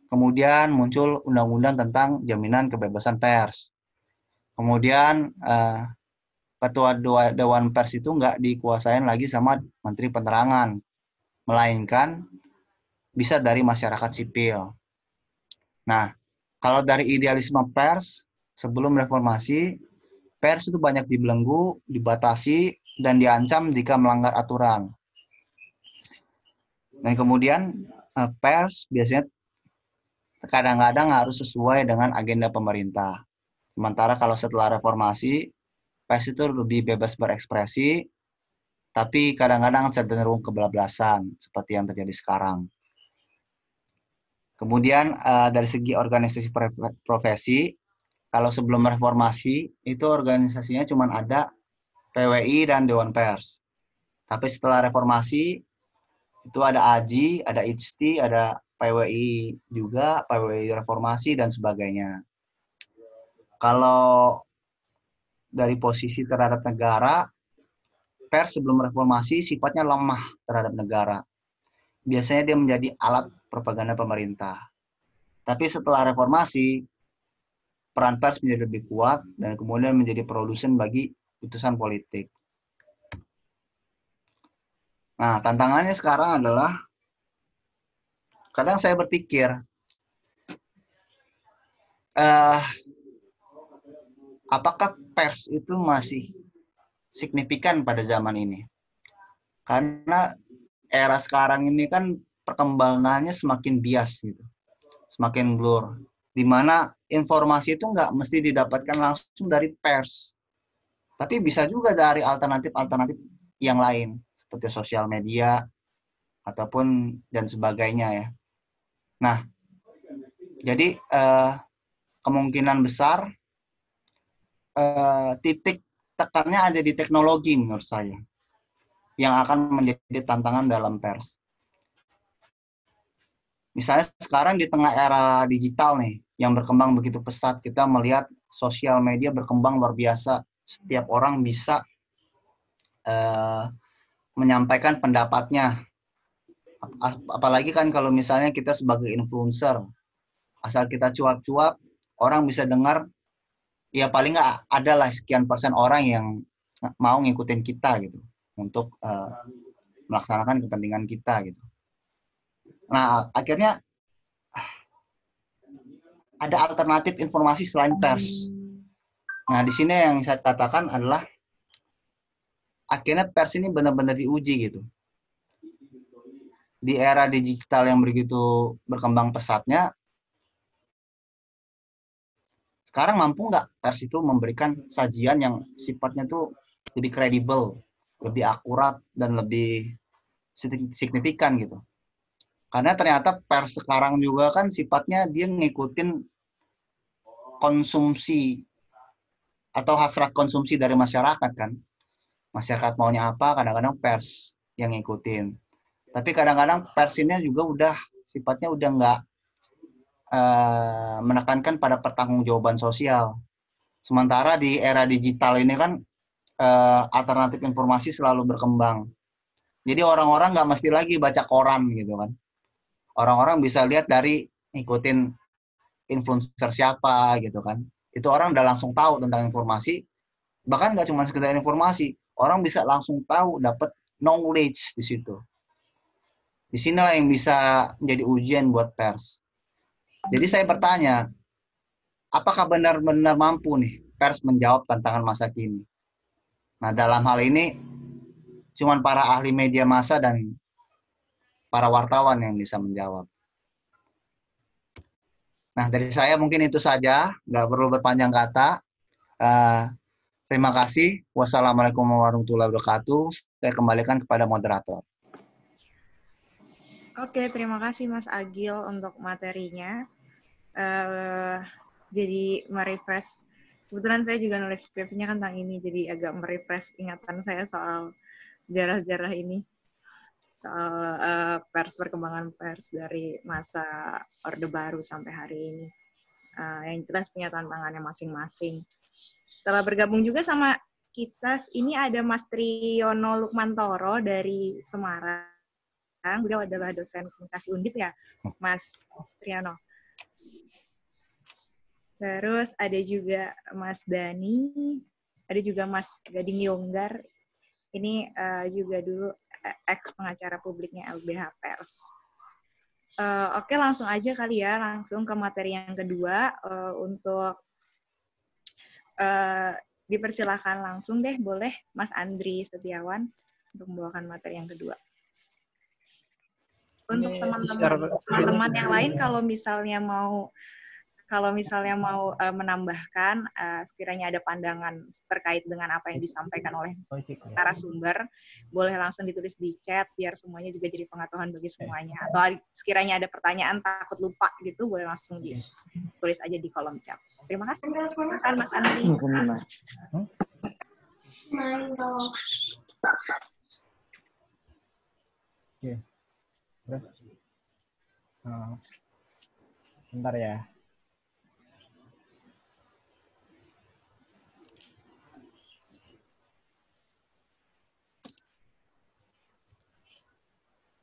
Kemudian muncul undang-undang tentang jaminan kebebasan pers. Kemudian Ketua Dewan Pers itu nggak dikuasain lagi sama Menteri Penerangan, melainkan bisa dari masyarakat sipil. Nah, kalau dari idealisme pers, sebelum reformasi, pers itu banyak dibelenggu, dibatasi, dan diancam jika melanggar aturan. Dan kemudian pers biasanya kadang-kadang harus sesuai dengan agenda pemerintah. Sementara kalau setelah reformasi, pers itu lebih bebas berekspresi, tapi kadang-kadang cenderung kebablasan, seperti yang terjadi sekarang. Kemudian dari segi organisasi profesi, kalau sebelum reformasi, itu organisasinya cuma ada PWI dan Dewan Pers. Tapi setelah reformasi, itu ada AJI, ada IJTI, ada PWI juga, PWI reformasi, dan sebagainya. Kalau dari posisi terhadap negara, pers sebelum reformasi sifatnya lemah terhadap negara. Biasanya dia menjadi alat propaganda pemerintah. Tapi setelah reformasi, peran pers menjadi lebih kuat dan kemudian menjadi produsen bagi putusan politik. Nah, tantangannya sekarang adalah, kadang saya berpikir, apakah pers itu masih signifikan pada zaman ini? Karena era sekarang ini kan perkembangannya semakin bias gitu, semakin blur, di mana informasi itu nggak mesti didapatkan langsung dari pers, tapi bisa juga dari alternatif-alternatif yang lain, seperti sosial media, ataupun dan sebagainya ya. Nah, jadi kemungkinan besar titik tekannya ada di teknologi menurut saya, yang akan menjadi tantangan dalam pers. Misalnya sekarang di tengah era digital nih, yang berkembang begitu pesat, kita melihat sosial media berkembang luar biasa. Setiap orang bisa menyampaikan pendapatnya. Apalagi kan kalau misalnya kita sebagai influencer, asal kita cuap-cuap, orang bisa dengar, ya paling nggak ada lah sekian persen orang yang mau ngikutin kita gitu, untuk melaksanakan kepentingan kita gitu. Nah, akhirnya ada alternatif informasi selain pers. Nah, di sini yang saya katakan adalah akhirnya pers ini benar-benar diuji gitu. Di era digital yang begitu berkembang pesatnya, sekarang mampu nggak pers itu memberikan sajian yang sifatnya tuh lebih kredibel, lebih akurat, dan lebih signifikan gitu. Karena ternyata pers sekarang juga kan sifatnya dia ngikutin konsumsi atau hasrat konsumsi dari masyarakat kan. Masyarakat maunya apa, kadang-kadang pers yang ngikutin. Tapi kadang-kadang pers ini juga udah sifatnya udah nggak menekankan pada pertanggungjawaban sosial. Sementara di era digital ini kan alternatif informasi selalu berkembang. Jadi orang-orang nggak mesti lagi baca koran gitu kan. Orang-orang bisa lihat dari ngikutin influencer siapa gitu kan. Itu orang udah langsung tahu tentang informasi. Bahkan nggak cuma sekedar informasi, orang bisa langsung tahu, dapat knowledge di situ. Di sinilah yang bisa menjadi ujian buat pers. Jadi saya bertanya, apakah benar-benar mampu nih pers menjawab tantangan masa kini? Nah, dalam hal ini, cuman para ahli media massa dan para wartawan yang bisa menjawab. Nah, dari saya mungkin itu saja, nggak perlu berpanjang kata. Terima kasih. Wassalamualaikum warahmatullahi wabarakatuh. Saya kembalikan kepada moderator. Oke, terima kasih Mas Agil untuk materinya. Jadi merefresh Kebetulan saya juga nulis skripsinya kan tentang ini, jadi agak merefresh ingatan saya soal sejarah-sejarah ini, soal perkembangan pers dari masa Orde Baru sampai hari ini. Yang jelas punya tantangannya masing-masing. Setelah bergabung juga sama kita, ini ada Mas Triyono Lukmantoro dari Semarang. Beliau adalah dosen komunikasi Undip ya, Mas Triyono. Terus ada juga Mas Dani, ada juga Mas Gading Yonggar. Ini juga dulu ex pengacara publiknya LBH Pers. Oke, langsung aja kali ya, langsung ke materi yang kedua. Untuk dipersilakan langsung deh, boleh Mas Andri Setiawan untuk membawakan materi yang kedua. Untuk teman-teman yang lain, kalau misalnya mau menambahkan, sekiranya ada pandangan terkait dengan apa yang disampaikan oleh narasumber, boleh langsung ditulis di chat, biar semuanya juga jadi pengetahuan bagi semuanya. Atau sekiranya ada pertanyaan takut lupa gitu, boleh langsung ditulis aja di kolom chat. Terima kasih. Silakan Mas Andri. Oke. Bentar ya.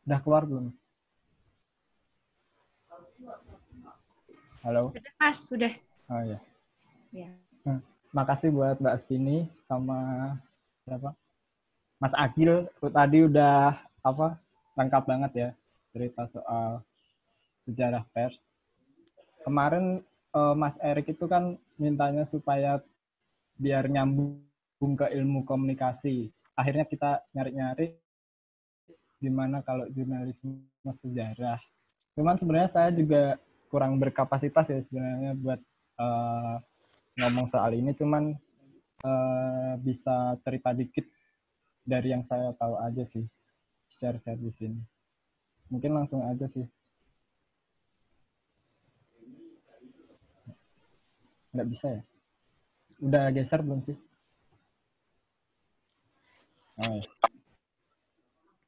Udah keluar belum? Halo? Sudah, Mas. Sudah. Oh iya. Ya. Makasih buat Mbak Astini sama siapa? Mas Agil tadi udah lengkap banget ya cerita soal sejarah pers. Kemarin Mas Erik itu kan mintanya supaya biar nyambung ke ilmu komunikasi. Akhirnya kita nyari-nyari gimana kalau jurnalisme sejarah. Cuman sebenarnya saya juga kurang berkapasitas ya sebenarnya buat ngomong soal ini. Cuman bisa cerita dikit dari yang saya tahu aja sih, share-share di sini. Mungkin langsung aja sih. Nggak bisa ya? Udah geser belum sih? Oh, ya.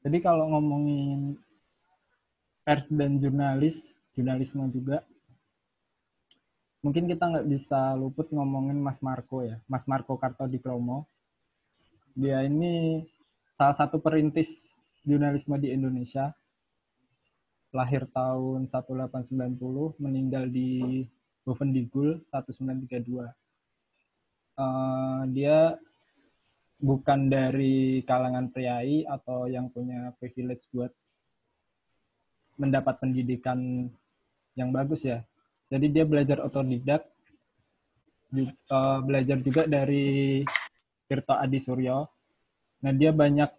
Jadi kalau ngomongin pers dan jurnalisme juga, mungkin kita nggak bisa luput ngomongin Mas Marco ya, Mas Marco Kartodikromo. Dia ini salah satu perintis jurnalisme di Indonesia. Lahir tahun 1890, meninggal di Bovendigul 1932. Dia bukan dari kalangan priai atau yang punya privilege buat mendapat pendidikan yang bagus ya. Jadi dia belajar otodidak, belajar juga dari Tirto Adi Suryo. Nah, dia banyak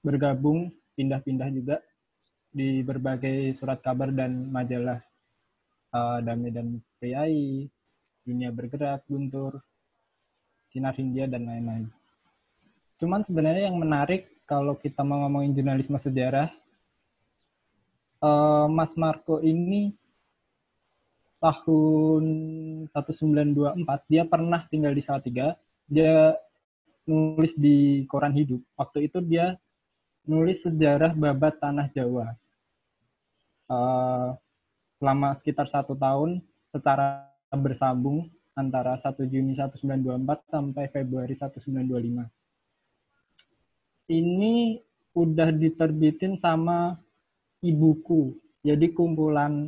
bergabung, pindah-pindah juga di berbagai surat kabar dan majalah. Damai dan Priai, Dunia Bergerak, Guntur, Sinar Hindia, dan lain-lain. Cuman sebenarnya yang menarik kalau kita mau ngomongin jurnalisme sejarah, Mas Marco ini tahun 1924 dia pernah tinggal di Salatiga. Dia nulis di koran Hidup. Waktu itu dia nulis sejarah babat tanah Jawa. Selama sekitar 1 tahun secara bersambung antara 1 Juni 1924 sampai Februari 1925. Ini udah diterbitin sama Ibuku. Jadi kumpulan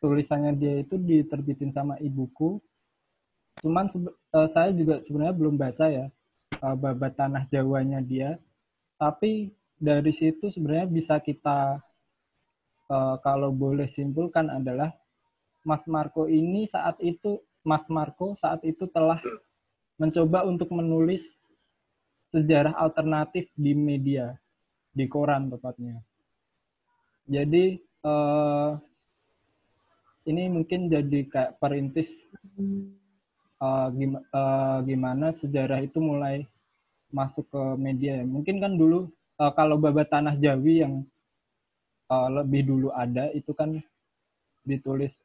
tulisannya dia itu diterbitin sama Ibuku. Cuman saya juga sebenarnya belum baca ya babat tanah Jawanya dia. Tapi dari situ sebenarnya bisa kita kalau boleh simpulkan adalah Mas Marco saat itu telah mencoba untuk menulis sejarah alternatif di media, di koran tepatnya. Jadi ini mungkin jadi kayak perintis gimana sejarah itu mulai masuk ke media. Mungkin kan dulu kalau babat tanah Jawi yang lebih dulu ada itu kan ditulis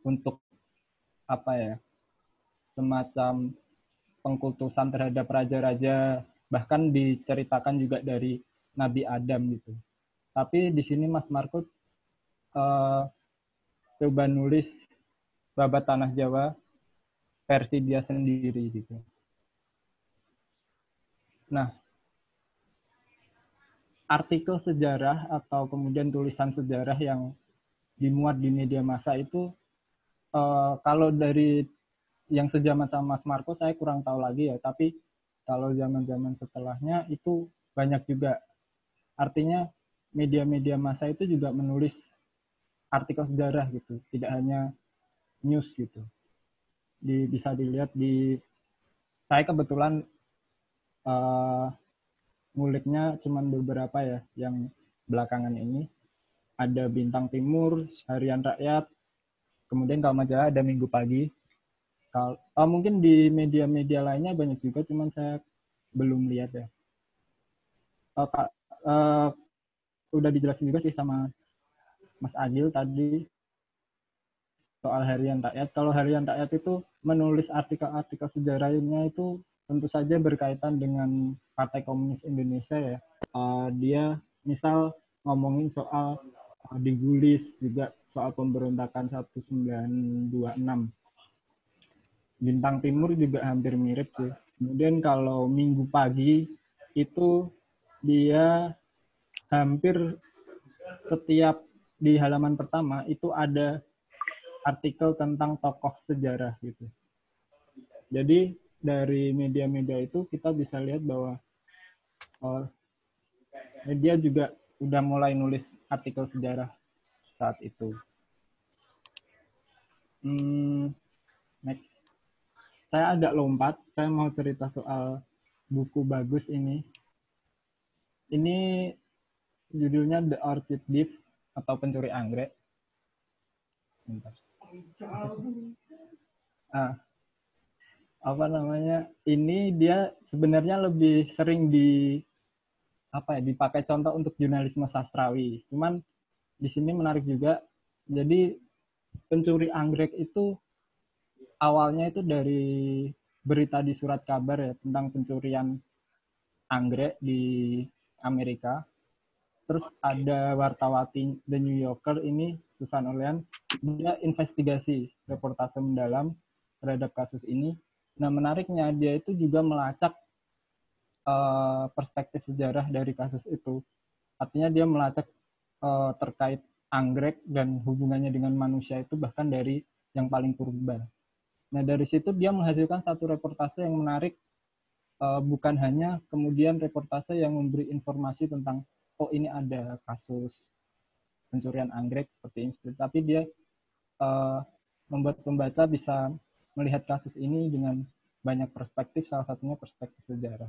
untuk apa ya? semacam pengkultusan terhadap raja-raja, bahkan diceritakan juga dari Nabi Adam gitu. Tapi di sini Mas Markus coba nulis Babat Tanah Jawa versi dia sendiri gitu. Nah, artikel sejarah atau kemudian tulisan sejarah yang dimuat di media massa itu kalau dari yang sejaman sama Mas Marco saya kurang tahu lagi ya, tapi kalau zaman-zaman setelahnya itu banyak juga. Artinya media-media massa itu juga menulis artikel sejarah gitu, tidak hanya news gitu. Bisa dilihat saya kebetulan nguliknya cuman beberapa ya yang belakangan ini. Ada Bintang Timur, Harian Rakyat, kemudian kalau majalah ada Minggu Pagi. Mungkin di media-media lainnya banyak juga, cuman saya belum lihat ya. Udah dijelasin juga sih sama Mas Agil tadi soal Harian Rakyat. Kalau Harian Rakyat itu menulis artikel-artikel sejarahnya itu tentu saja berkaitan dengan Partai Komunis Indonesia ya. Dia misal ngomongin soal digulis, juga soal pemberontakan 1926. Bintang Timur juga hampir mirip sih. Kemudian kalau Minggu Pagi itu dia hampir setiap di halaman pertama itu ada artikel tentang tokoh sejarah gitu. Jadi dari media-media itu kita bisa lihat bahwa media juga udah mulai nulis artikel sejarah saat itu. Next. Saya agak lompat, saya mau cerita soal buku bagus ini. Ini judulnya The Orchid Thief atau Pencuri Anggrek. Bentar. Ini dia sebenarnya lebih sering dipakai contoh untuk jurnalisme sastrawi. Cuman di sini menarik juga. Jadi Pencuri Anggrek itu awalnya itu dari berita di surat kabar ya tentang pencurian anggrek di Amerika. Terus ada wartawati The New Yorker ini, Susan Orlean, dia investigasi, reportase mendalam terhadap kasus ini. Nah, menariknya dia itu juga melacak perspektif sejarah dari kasus itu. Artinya dia melacak terkait anggrek dan hubungannya dengan manusia itu bahkan dari yang paling purba. Nah, dari situ dia menghasilkan satu reportase yang menarik, bukan hanya kemudian reportase yang memberi informasi tentang ini ada kasus pencurian anggrek seperti ini, tapi dia membuat pembaca bisa melihat kasus ini dengan banyak perspektif, salah satunya perspektif sejarah.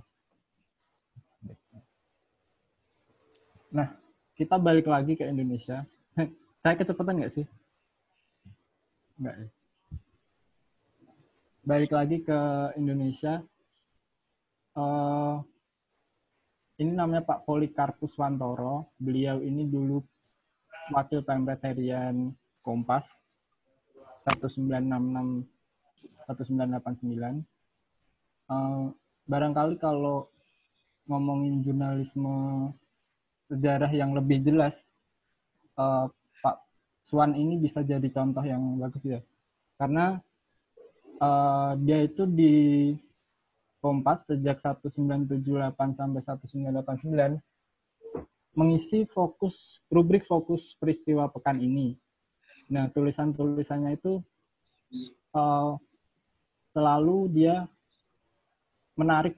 Nah, kita balik lagi ke Indonesia. Saya kecepatan nggak sih? Nggak ya? Balik lagi ke Indonesia. Ini namanya Pak Polikarpus Wantoro. Beliau ini dulu Wakil Pemret Harian Kompas 1966-1989. Barangkali kalau ngomongin jurnalisme sejarah yang lebih jelas, Pak Swan ini bisa jadi contoh yang bagus ya. Karena dia itu di Kompas sejak 1978 sampai 1989 mengisi rubrik fokus peristiwa pekan ini. Nah, tulisan-tulisannya itu selalu dia menarik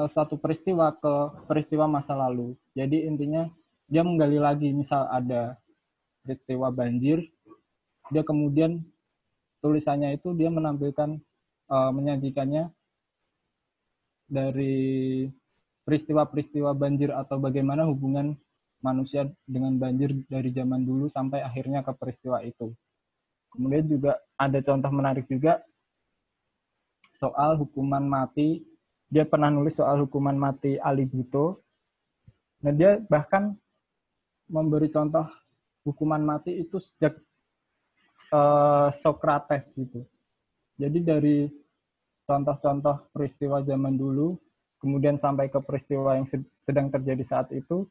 suatu peristiwa ke peristiwa masa lalu. Jadi intinya dia menggali lagi, misal ada peristiwa banjir, dia kemudian tulisannya itu dia menampilkan, menyajikannya dari peristiwa-peristiwa banjir atau bagaimana hubungan manusia dengan banjir dari zaman dulu sampai akhirnya ke peristiwa itu. Kemudian juga ada contoh menarik juga soal hukuman mati. Dia pernah nulis soal hukuman mati Ali Bhutto. Nah, dia bahkan memberi contoh hukuman mati itu sejak Socrates gitu. Jadi dari contoh-contoh peristiwa zaman dulu, kemudian sampai ke peristiwa yang sedang terjadi saat itu,